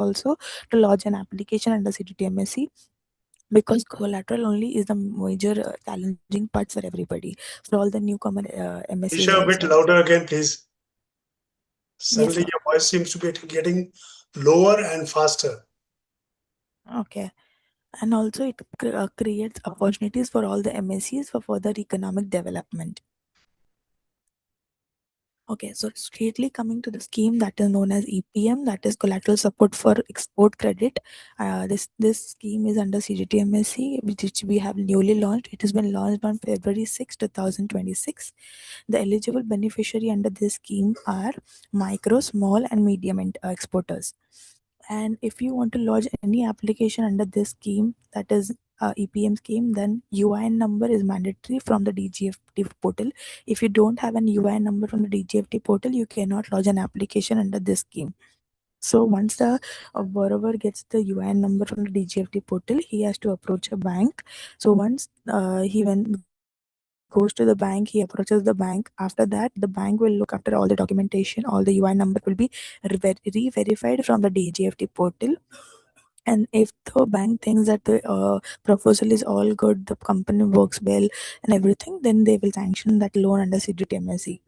also to lodge an application under CGTMSE, because collateral only is the major challenging part for everybody, for all the newcomer MSEs Isha, a bit also. louder again, please. Yes, Suddenly sir. your voice seems to be getting lower and faster. Okay. And also it creates opportunities for all the MSEs for further economic development. Okay, so straightly coming to the scheme that is known as EPM, that is Collateral Support for Export Credit. This scheme is under CGTMSE, which we have newly launched. It has been launched on February 6, 2026. The eligible beneficiary under this scheme are micro, small, and medium exporters. And if you want to lodge any application under this scheme, that is EPM scheme, then UIN number is mandatory from the DGFT portal. If you don't have an UIN number from the DGFT portal, you cannot lodge an application under this scheme. So once the borrower gets the UIN number from the DGFT portal, he has to approach a bank. So once he goes to the bank, he approaches the bank. After that, the bank will look after all the documentation. All the UIN number will be re-verified from the DGFT portal. And if the bank thinks that the proposal is all good, the company works well and everything, then they will sanction that loan under CGTMSE.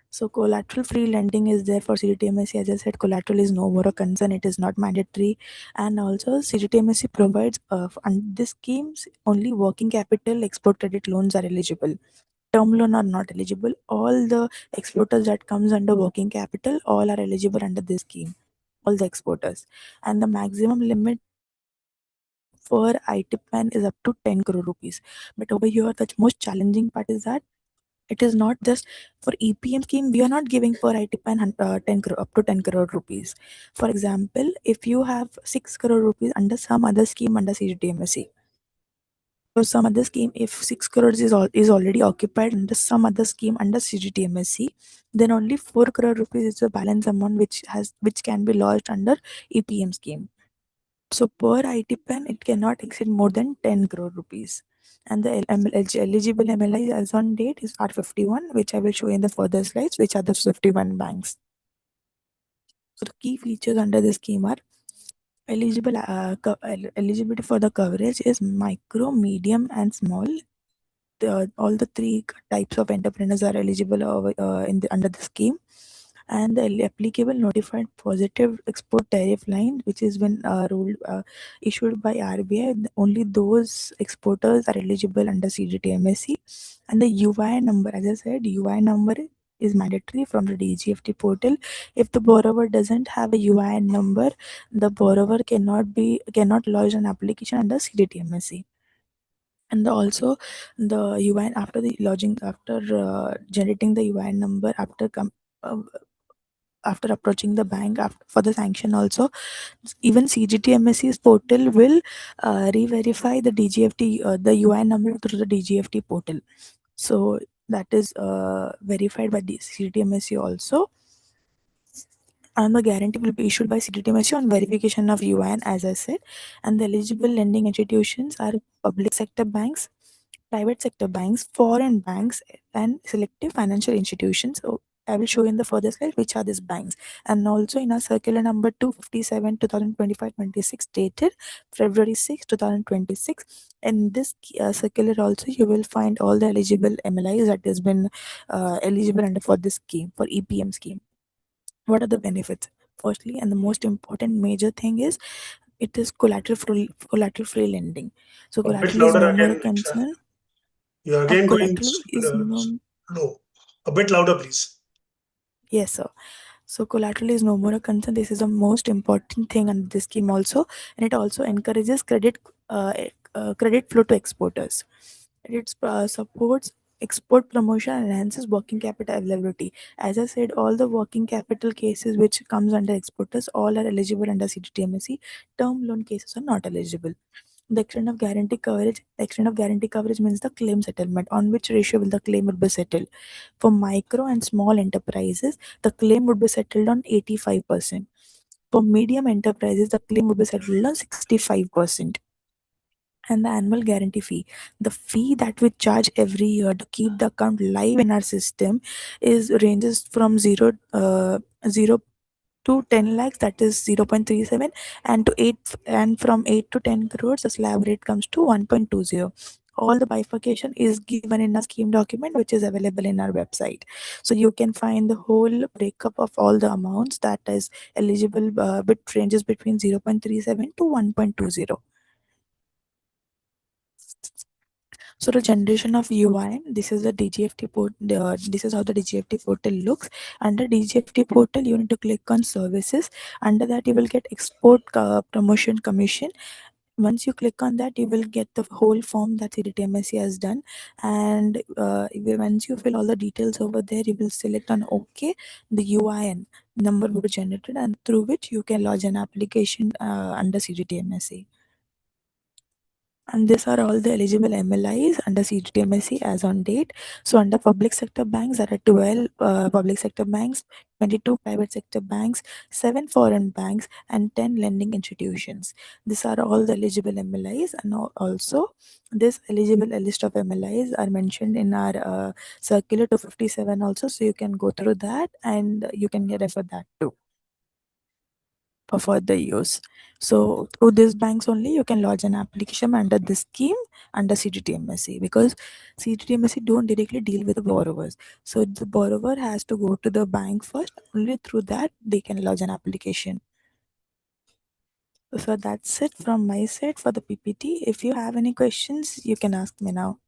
So collateral free lending is there for CGTMSE. As I said, collateral is no more a concern. It is not mandatory. And also CGTMSE provides under this schemes only working capital export credit loans are eligible. Term loan are not eligible. All the exporters that comes under working capital, all are eligible under this scheme. All the exporters. And the maximum limit for ITPAN is up to 10 crore rupees. But over here, the most challenging part is that it is not just for EPM scheme. We are not giving per ITPAN 10 crore up to 10 crore rupees. For example, if you have 6 crore rupees under some other scheme under CGTMSE, so some other scheme, if 6 crores is already occupied under some other scheme under CGTMSE, then only 4 crore rupees is the balance amount which can be lodged under EPM scheme. So per ITPAN, it cannot exceed more than 10 crore rupees. And the eligible MLI as on date is R51, which I will show in the further slides, which are the 51 banks. So the key features under the scheme are eligibility for the coverage is micro, medium, and small. All the three types of entrepreneurs are eligible under the scheme. And the applicable notified positive export tariff line, which has been ruled issued by RBI, only those exporters are eligible under CGTMSE. And the UI number, as I said, UI number is mandatory from the DGFT portal. If the borrower doesn't have a UIN number, the borrower cannot lodge an application under CGTMSE. And also the UIN, after the lodging, after generating the UIN number, uh, after approaching the bank for the sanction also, even CGTMSE's portal will re-verify the DGFT, the UIN number through the DGFT portal. So that is verified by the CGTMSE also. And the guarantee will be issued by CGTMSE on verification of UIN, as I said. And the eligible lending institutions are public sector banks, private sector banks, foreign banks, and selective financial institutions. So I will show in the further slide which are these banks. And also in our circular number 257 2025-26 dated February 6, 2026. In this circular also you will find all the eligible MLIs that has been eligible under for this scheme, for EPM scheme. What are the benefits? Firstly, and the most important major thing is it is collateral free lending. So A bit collateral is louder no more a again, Isha. concern. You're again going Collateral is no. low. A bit louder, please. Yes, sir. So collateral is no more a concern. This is the most important thing under this scheme also, and it also encourages credit flow to exporters. It supports export promotion and enhances working capital availability. As I said, all the working capital cases which comes under exporters all are eligible under CGTMSE. Term loan cases are not eligible. The extent of guarantee coverage means the claim settlement, on which ratio will the claim would be settled. For micro and small enterprises, the claim would be settled on 85%. For medium enterprises, the claim would be settled on 65%. And the annual guarantee fee, the fee that we charge every year to keep the account live in our system, is ranges from 0 to 10 lakhs, that is 0.37, and to 8, and from 8 to 10 crores the slab rate comes to 1.20. All the bifurcation is given in a scheme document which is available in our website, so you can find the whole breakup of all the amounts that is eligible, bit ranges between 0.37 to 1.20. So the generation of UI, this is the DGFT portal. This is how the DGFT portal looks. Under DGFT portal, you need to click on services. Under that, you will get export promotion commission. Once you click on that, you will get the whole form that CDTMSC has done. And once you fill all the details over there, you will select on OK. The UIN number will be generated, and through which you can lodge an application under CDTMSC. And these are all the eligible MLIs under CGTMSC as on date. So under public sector banks, there are 12 public sector banks, 22 private sector banks, 7 foreign banks, and 10 lending institutions. These are all the eligible MLIs, and also this eligible list of MLIs are mentioned in our circular 257 also. So you can go through that and you can refer that too for further use. So through these banks only you can lodge an application under this scheme under CGTMSC, because CGTMSC don't directly deal with the borrowers. So the borrower has to go to the bank first. Only through that they can lodge an application. So that's it from my side for the PPT. If you have any questions, you can ask me now.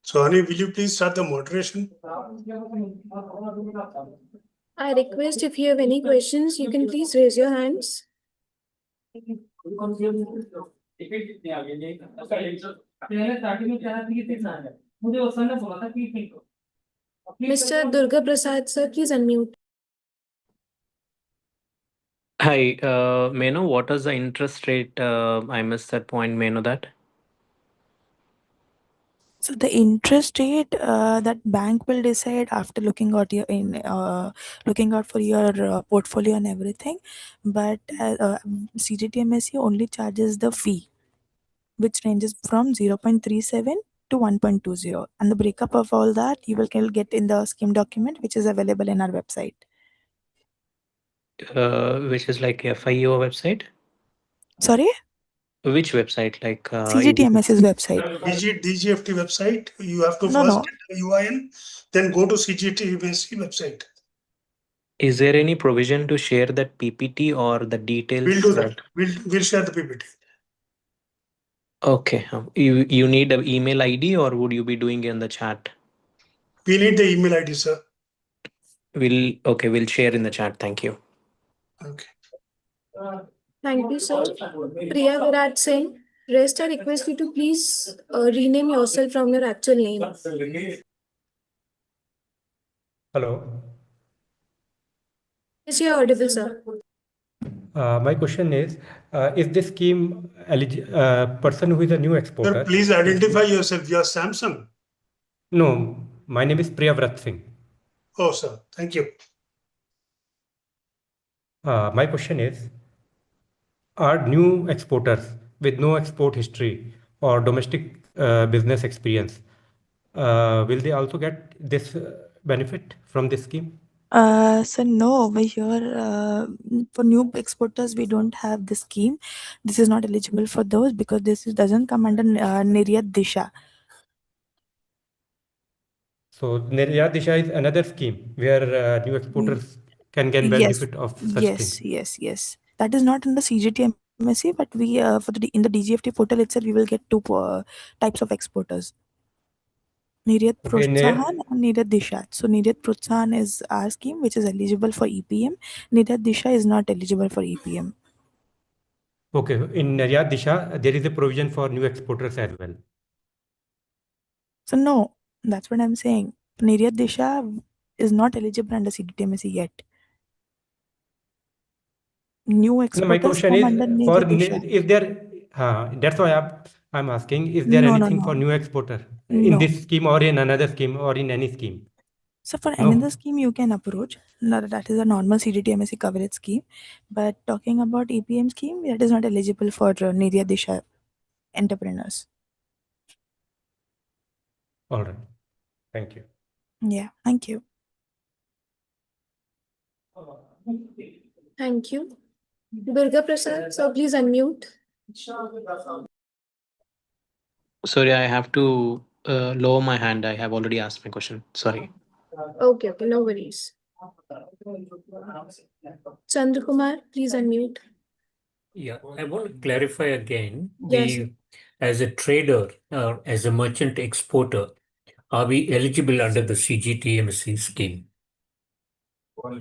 So, Ani, will you please start the moderation? I request if you have any questions, you can please raise your hands. Mr. Durga Prasad, sir, please unmute. Hi, may I know what is the interest rate? I missed that point. May I know that? So the interest rate that bank will decide after looking at your looking out for your portfolio and everything, but CGTMSC only charges the fee, which ranges from 0.37 to 1.20, and the breakup of all that you will get in the scheme document which is available in our website. Which is like FIEO website? Sorry, Which website? Like CGTMSC's website. DGFT website. You have to No, first no. get the UIN, then go to CGTMSC website. Is there any provision to share that PPT or the details? We'll do that. We'll share the PPT. Okay. You need an email ID, or would you be doing it in the chat? We need the email ID, sir. We'll share in the chat. Thank you. Okay. Thank you, sir. Priya Virat Singh, rest I request you to please rename yourself from your actual name. Hello. Yes, you are audible, sir. My question is this scheme person who is a new exporter? Sir, please identify yourself. You are Samsung. No, my name is Priyavrat Singh. Oh, sir. Thank you. My question is, are new exporters with no export history or domestic business experience, will they also get this benefit from this scheme? So no, over here for new exporters we don't have this scheme. This is not eligible for those because doesn't come under NIRYAT Disha. So NIRYAT Disha is another scheme where new exporters can get Yes, benefit of such thing. yes. That is not in the CGTMSC, but we for in the DGFT portal itself we will get two types of exporters. NIRYAT Okay, Protsahan and NIRYAT Disha. So NIRYAT Protsahan is our scheme which is eligible for EPM. NIRYAT Disha is not eligible for EPM. Okay, in NIRYAT Disha, there is a provision for new exporters as well. So no, that's what I'm saying. NIRYAT Disha is not eligible under CDTMSC yet. New No, my exporters question come is under for NIRYAT Disha. is there? That's why I'm asking. Is there No, anything for new exporter in no. this scheme or in another scheme or in any scheme? So for No. another scheme you can approach. No, that is a normal CDTMSC coverage scheme. But talking about EPM scheme, that is not eligible for NIRYAT Disha entrepreneurs. All right. Thank you. Yeah, thank you. Thank you. Durga Prasad, so please unmute. Sorry, I have to lower my hand. I have already asked my question. Sorry. Okay, no worries. Chandrakumar, please unmute. Yeah, I want to clarify again. Yes. As a trader or as a merchant exporter, are we eligible under the CGTMC scheme? Or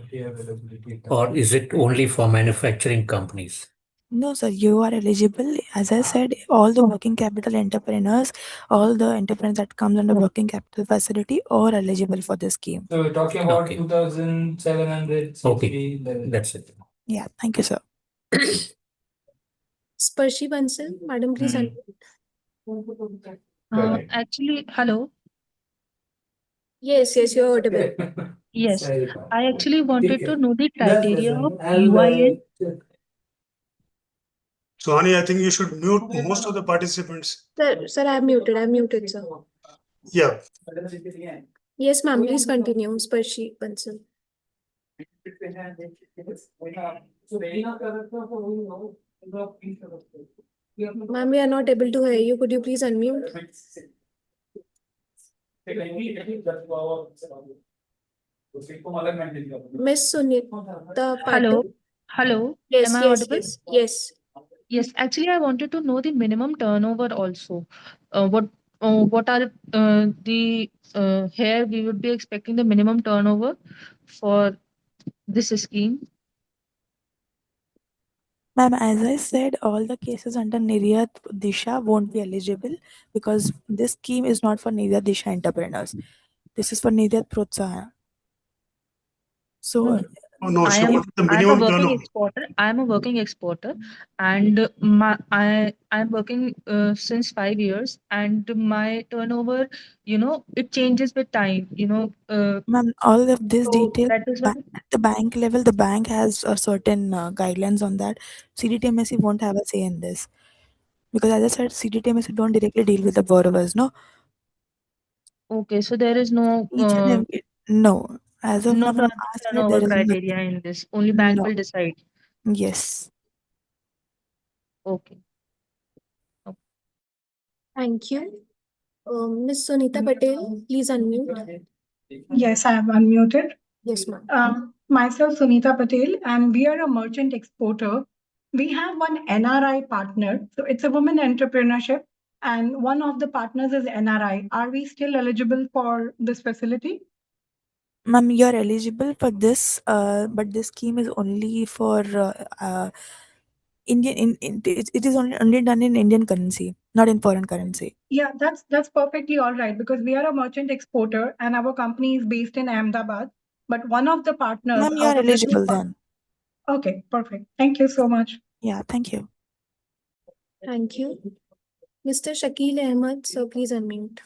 is it only for manufacturing companies? No, sir, you are eligible. As I said, all the working capital entrepreneurs, all the entrepreneurs that comes under working capital facility are eligible for this scheme. So we're talking about Okay. 2,700. Okay, that's it. Yeah, thank you, sir. Sparshi Bansal, madam, please Hmm. unmute. Actually, hello. Yes, you're audible. Yes, I actually wanted to know the criteria of UIN. Suhani, I think you should mute most of the participants. Sir, I'm muted, sir. Yeah. Yes, ma'am, please continue, Sparshi Bansal. Ma'am, we are not able to hear you. Could you please unmute? Miss Sunita Hello, Patil. hello. Yes, Am I yes, audible? yes, yes. Yes, actually, I wanted to know the minimum turnover also. What are the here we would be expecting the minimum turnover for this scheme? Ma'am, as I said, all the cases under NIRYAT Disha won't be eligible because this scheme is not for NIRYAT Disha entrepreneurs. This is for NIRYAT Protsahan. So, Oh, no, I she am wanted the I am a minimum working turnover. exporter. I am a working exporter, and I'm working since 5 years, and my turnover, it changes with time. ma'am, all of this So detail that is what. at the bank level, the bank has a certain guidelines on that. CDTMSC won't have a say in this because, as I said, CDTMSC don't directly deal with the borrowers. No, Okay, so there is no each and every no. As of now, no from our side, turnover there is criteria nothing. in this. Only bank No. will decide. Yes. Okay. Okay. Thank you. Miss Sunita Patel, please unmute. Yes, I am unmuted. Yes, ma'am. Myself, Sunita Patel, and we are a merchant exporter. We have one NRI partner. So it's a women entrepreneurship, and one of the partners is NRI. Are we still eligible for this facility? Ma'am, you're eligible for this, but this scheme is only for Indian. It is only done in Indian currency, not in foreign currency. Yeah, that's perfectly all right because we are a merchant exporter and our company is based in Ahmedabad. But one of the partners Ma'am, you out are of the two. eligible then. Okay, perfect. Thank you so much. Yeah, thank you. Thank you. Mr. Shakil Ahmed, so please unmute.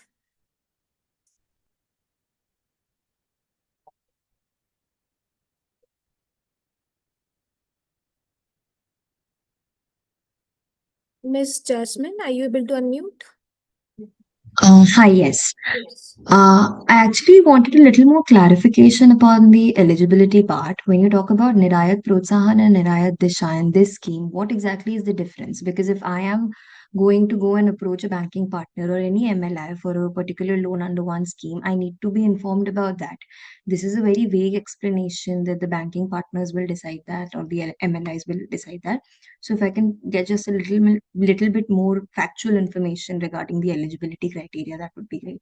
Miss Jasmine, are you able to unmute? Hi, yes. Yes. I actually wanted a little more clarification upon the eligibility part. When you talk about NIRYAT Protsahan and NIRYAT Disha in this scheme, what exactly is the difference? Because if I am going to go and approach a banking partner or any MLI for a particular loan under one scheme, I need to be informed about that. This is a very vague explanation that the banking partners will decide that or the MLIs will decide that. So if I can get just a little bit more factual information regarding the eligibility criteria, that would be great.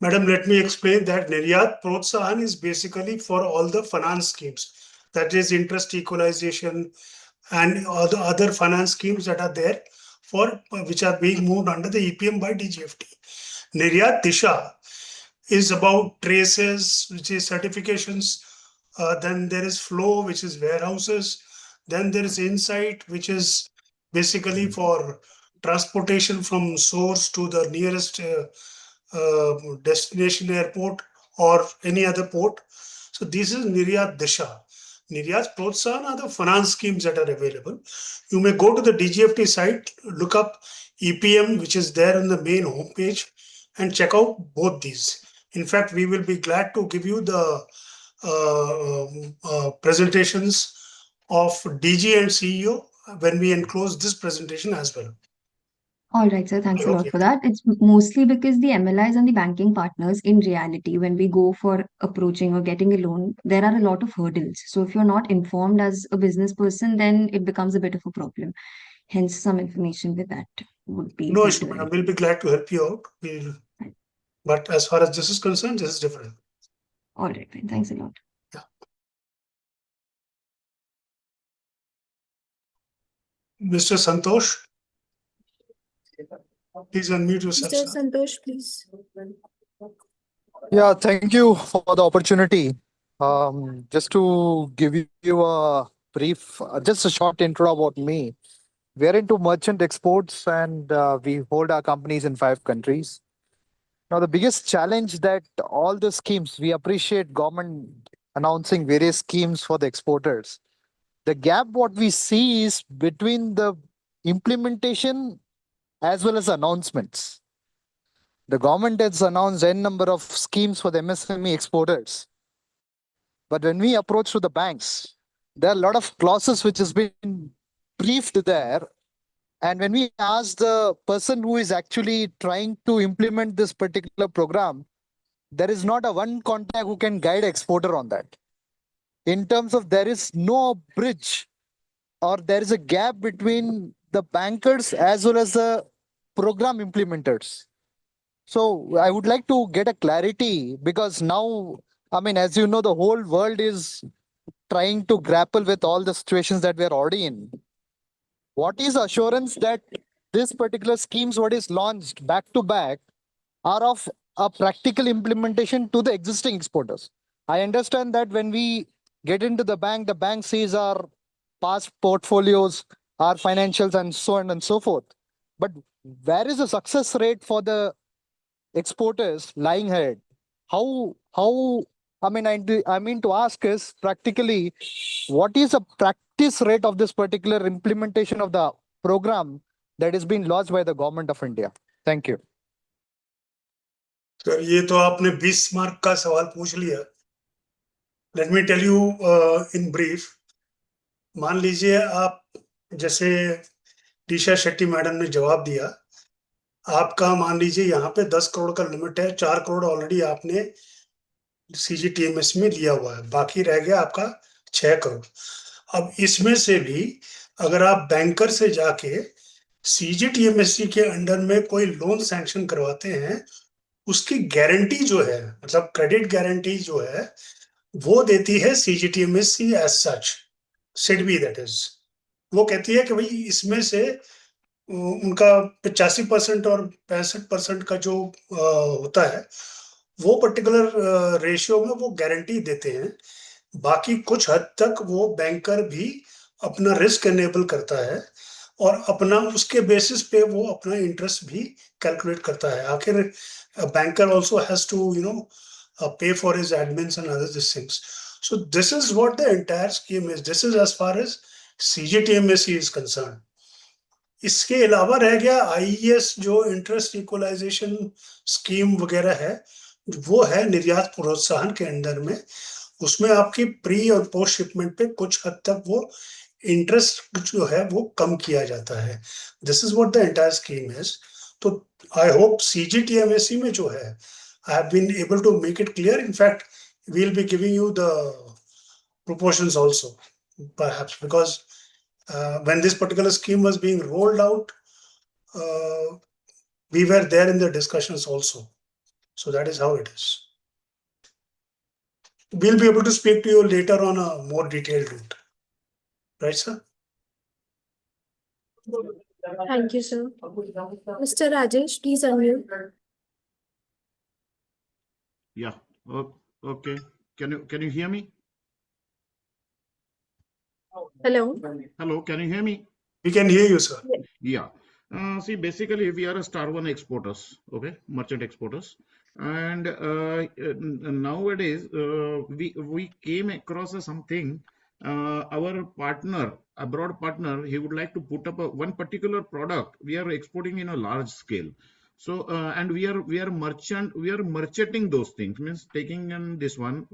Madam, let me explain that NIRYAT Protsahan is basically for all the finance schemes. That is interest equalization and all the other finance schemes that are there for which are being moved under the EPM by DGFT. NIRYAT Disha is about traces, which is certifications. Then there is flow, which is warehouses. Then there is insight, which is basically for transportation from source to the nearest destination airport or any other port. So this is NIRYAT Disha. NIRYAT Protsahan are the finance schemes that are available. You may go to the DGFT site, look up EPM, which is there on the main homepage, and check out both these. In fact, we will be glad to give you the presentations of DG and CEO when we enclose this presentation as well. All right, sir. Thanks a Okay. lot for that. It's mostly because the MLIs and the banking partners, in reality, when we go for approaching or getting a loan, there are a lot of hurdles. So if you're not informed as a business person, then it becomes a bit of a problem. Hence, some information with that would be No issue, better. madam. We'll be glad to help you out. But as far as this is concerned, this is different. All right, fine. Thanks a lot. Mr. Santosh, please unmute yourself, Mr. sir. Santosh, please. Yeah, thank you for the opportunity. Just to give you a brief, just a short intro about me. We're into merchant exports and we hold our companies in 5 countries. Now, the biggest challenge that all the schemes, we appreciate government announcing various schemes for the exporters. The gap what we see is between the implementation as well as announcements. The government has announced n number of schemes for the MSME exporters. But when we approach to the banks, there are a lot of clauses which has been briefed there. And when we ask the person who is actually trying to implement this particular program, there is not a one contact who can guide exporter on that. In terms of there is no bridge or there is a gap between the bankers as well as the program implementers. So I would like to get a clarity because now, I mean, as you know, the whole world is trying to grapple with all the situations that we are already in. What is assurance that this particular schemes, what is launched back to back, are of a practical implementation to the existing exporters? I understand that when we get into the bank sees our past portfolios, our financials, and so on and so forth. But where is the success rate for the exporters lying ahead? How I mean, I mean to ask is practically, what is the practice rate of this particular implementation of the program that is being launched by the government of India? Thank you. तो ये तो आपने 20 mark का सवाल पूछ लिया. Let me tell you in brief. मान लीजिए आप जैसे टीशा शेट्टी मैडम ने जवाब दिया, आपका मान लीजिए यहाँ पे 10 करोड़ का लिमिट है, 4 करोड़ ऑलरेडी आपने सीजीटीएमएस में लिया हुआ है, बाकी रह गया आपका 6 करोड़. अब इसमें से भी अगर आप बैंकर से जाके सीजीटीएमएससी के अंडर में कोई लोन सैंक्शन करवाते हैं, उसकी गारंटी जो है, मतलब क्रेडिट गारंटी जो है, वो देती है CGTMSC as such, SIDBI that is. वो कहती है कि भाई इसमें से उनका 85% और 65% का जो होता है, वो पर्टिकुलर रेशियो में वो गारंटी देते हैं. बाकी कुछ हद तक वो बैंकर भी अपना रिस्क एनेबल करता है और अपना उसके बेसिस पे वो अपना इंटरेस्ट भी कैलकुलेट करता है. आखिर banker also has to pay for his admins and other these things. So this is what the entire scheme is. This is as far as CGTMSE is concerned. इसके अलावा रह गया IES जो interest equalisation scheme वगैरह है, वो है निर्यात प्रोत्साहन के अंडर में. उसमें आपकी प्री और पोस्ट शिपमेंट पे कुछ हद तक वो इंटरेस्ट जो है वो कम किया जाता है. This is what the entire scheme is. तो आई होप CGTMSE में जो है, I have been able to make it clear. In fact, we'll be giving you the proportions also, perhaps, because when this particular scheme was being rolled out, we were there in the discussions also. So that is how it is. We'll be able to speak to you later on a more detailed route. Right, sir? Thank you, sir. Mr. Rajesh, please unmute. Yeah. Okay. Can you hear me? Hello. Hello. Can you hear me? We can hear you, sir. Yeah. See, basically, we are a star one exporters. Okay, merchant exporters, and nowadays we came across something. Our partner, abroad partner, he would like to put up one particular product. We are exporting in a large scale. So and we are merchanting those things, means taking in this one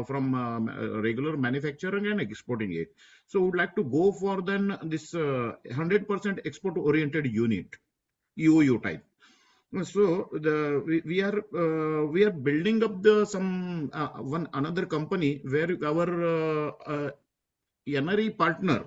from regular manufacturing and exporting it. So would like to go for then this 100% export oriented unit, EOU type. So we are building up the some another company where our NRI partner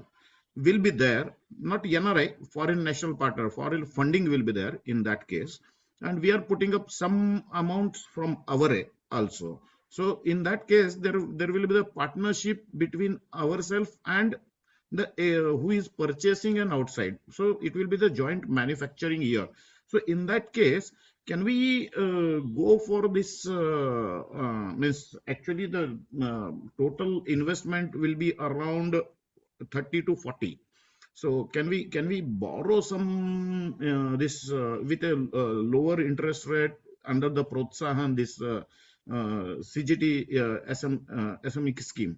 will be there, not NRI, foreign national partner, foreign funding will be there in that case. And we are putting up some amounts from our also. So in that case, there will be the partnership between ourselves and the who is purchasing an outside. So it will be the joint manufacturing here. So in that case, can we go for this? Means actually the total investment will be around 30 to 40. So can we borrow some this with a lower interest rate under the Protsahan, this CGT SME scheme?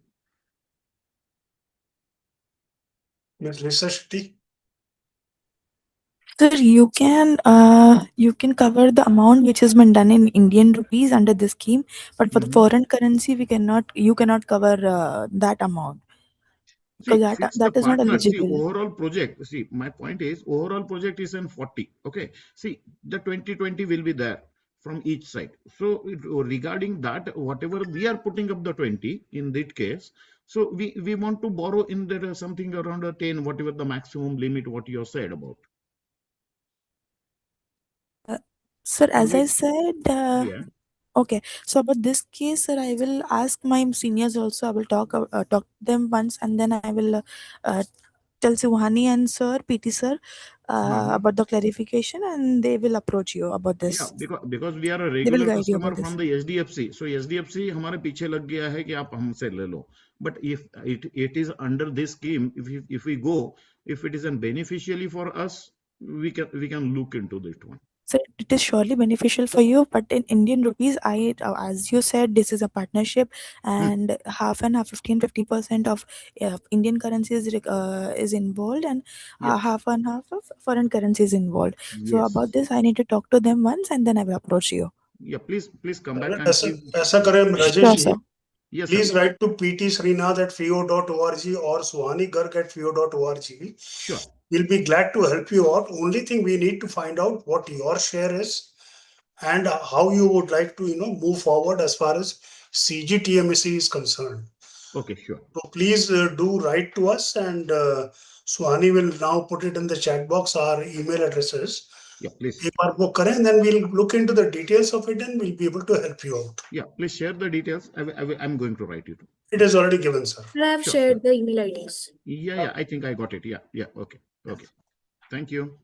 Ms. Lisa Shetty? Sir, you can cover the amount which has been done in Indian rupees under this scheme, but for the foreign currency, you cannot cover that amount because See, since the that is not partner, see, eligible. overall project, see, my point is overall project is in 40. Okay. See, the 2020 will be there from each side. So regarding that, whatever we are putting up the 20 in that case, so we want to borrow in there something around a 10, whatever the maximum limit, what you said about. Sir, Can as I we? said, Yeah. okay. So about this case, sir, I will ask my seniors also. I will talk to them once, and then I will tell Suhani and sir, PT sir, about the clarification, and they will approach you about Yeah, this. because we are a They will regular guide you customer about this. from the SDFC. So SDFC हमारे पीछे लग गया है कि आप हमसे ले लो. But if it is under this scheme, if we go, if it is a beneficially for us, we can look into this one. So it is surely beneficial for you, but in Indian rupees, as you said, this is a partnership, and half and half, 50% of Indian currency is involved, and Yeah. half and half of foreign currency is involved. So Yes. about this, I need to talk to them once, and then I will approach you. Yeah. Please come back and please. ऐसा करें Rajesh Sure, ji. sir. Yes, sir. Please write to PT Srinath at FIEO.org or Suhani Garg at FIEO.org. Sure. We'll be glad to help you out. Only thing we need to find out what your share is and how you would like to, move forward as far as CGTMSE is concerned. Okay, sure. So please do write to us, and Suhani will now put it in the chat box, our email addresses. Yeah, please. एक बार वो करें, then we'll look into the details of it and we'll be able to help you out. Yeah, please share the details. I'm going to write it. It is already given, sir. I have Sure, shared sure. the email IDs. Yeah, I think I got it. Yeah. Okay. Thank you.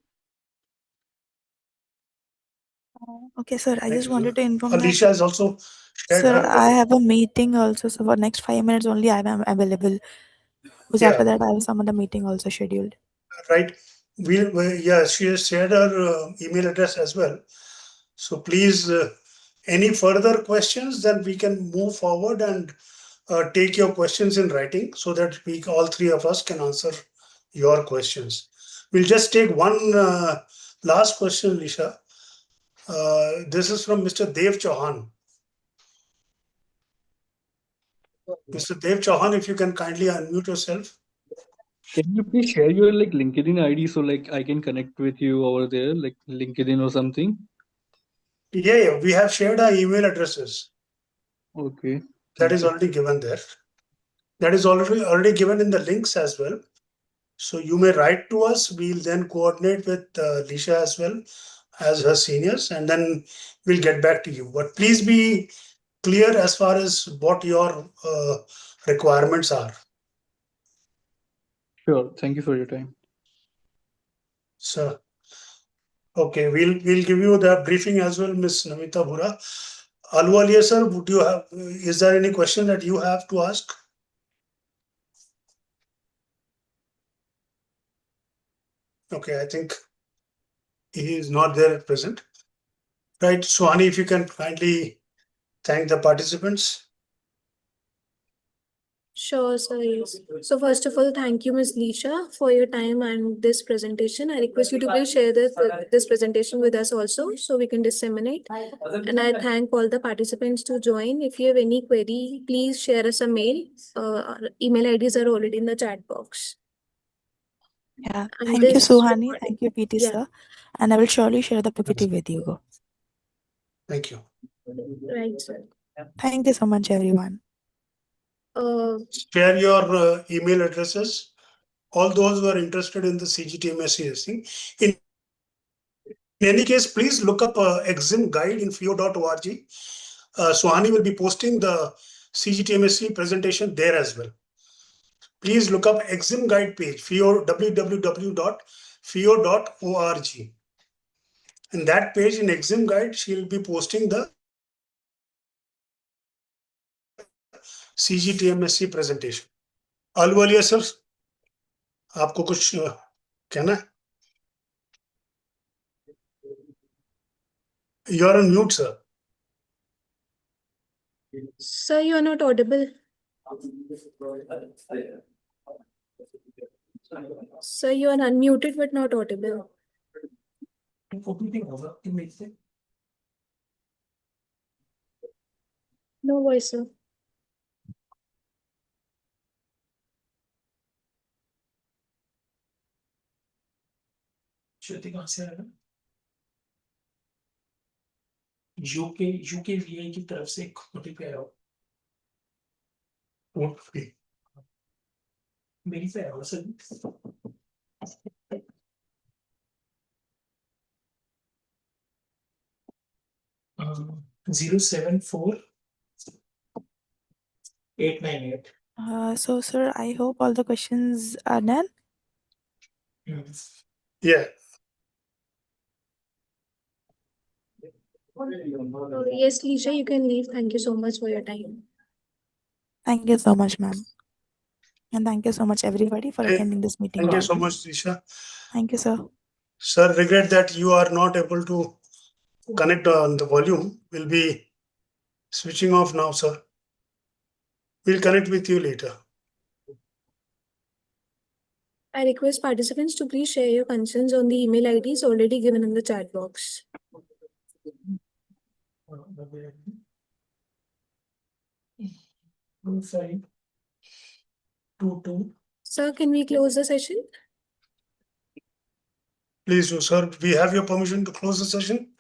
Okay, sir. I Thank just you, wanted sir. to inform Alicia that, has also shared sir, her. I have a meeting also. So for next 5 minutes only, I am available. Because after that, I have some other meeting also scheduled. Right. She has shared her email address as well. So please, any further questions, then we can move forward and take your questions in writing so that all three of us can answer your questions. We'll just take one last question, Lisha. This is from Mr. Dev Chauhan. Mr. Dev Chauhan, if you can kindly unmute yourself. Can you please share your LinkedIn ID so I can connect with you over there, like LinkedIn or something? Yeah, we have shared our email addresses. Okay. That is already given there. That is already given in the links as well. So you may write to us. We'll then coordinate with Lisha as well as her seniors, and then we'll get back to you. But please be clear as far as what your requirements are. Sure. Thank you for your time. So, okay, we'll give you the briefing as well, Ms. Namita Bhura. Aluwalia sir, is there any question that you have to ask? Okay, I think he is not there at present. Right, Swani, if you can kindly thank the participants. Sure, sir. Yes. So first of all, thank you, Ms. Lisha, for your time and this presentation. I request you to please share this presentation with us also, so we can disseminate. And I thank all the participants to join. If you have any query, please share us a mail. Our email IDs are already in the chat box. Yeah, And thank you, this, Suhani. Thank you, PT yeah, sir. And I will surely share the PPT with you. Thank you. right, sir. Thank you so much, everyone. Share your email addresses. All those who are interested in the CGTMSE. In any case, please look up exim guide in FIEO.org. Suhani will be posting the CGTMSE presentation there as well. Please look up exim guide page, FIEO, www.fio.org. In that page in exim guide, she will be posting the CGTMSE presentation. Ahluwalia sir, आपको कुछ कहना है? You are on mute, sir. Sir, you are not audible. Sir, you are unmuted but not audible. No voice, sir. श्रुति कहाँ से आएगा? UK की तरफ से एक OTP आया हो। मेरी से आया हो sir. 074898. So, sir, I hope all the questions are done. Yeah. Yes, Lisha, you can leave. Thank you so much for your time. Thank you so much, ma'am. And thank you so much, everybody, for attending this meeting. Thank you so much, Disha. Thank you, sir. Sir, regret that you are not able to connect on the volume. We'll be switching off now, sir. We'll connect with you later. I request participants to please share your concerns on the email IDs already given in the chat box. Sir, can we close the session? Please do, sir. We have your permission to close the session.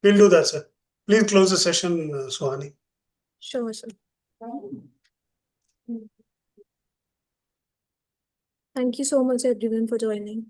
We'll do that, sir. Please close the session, Suhani. Sure, sir. Thank you so much, everyone, for joining.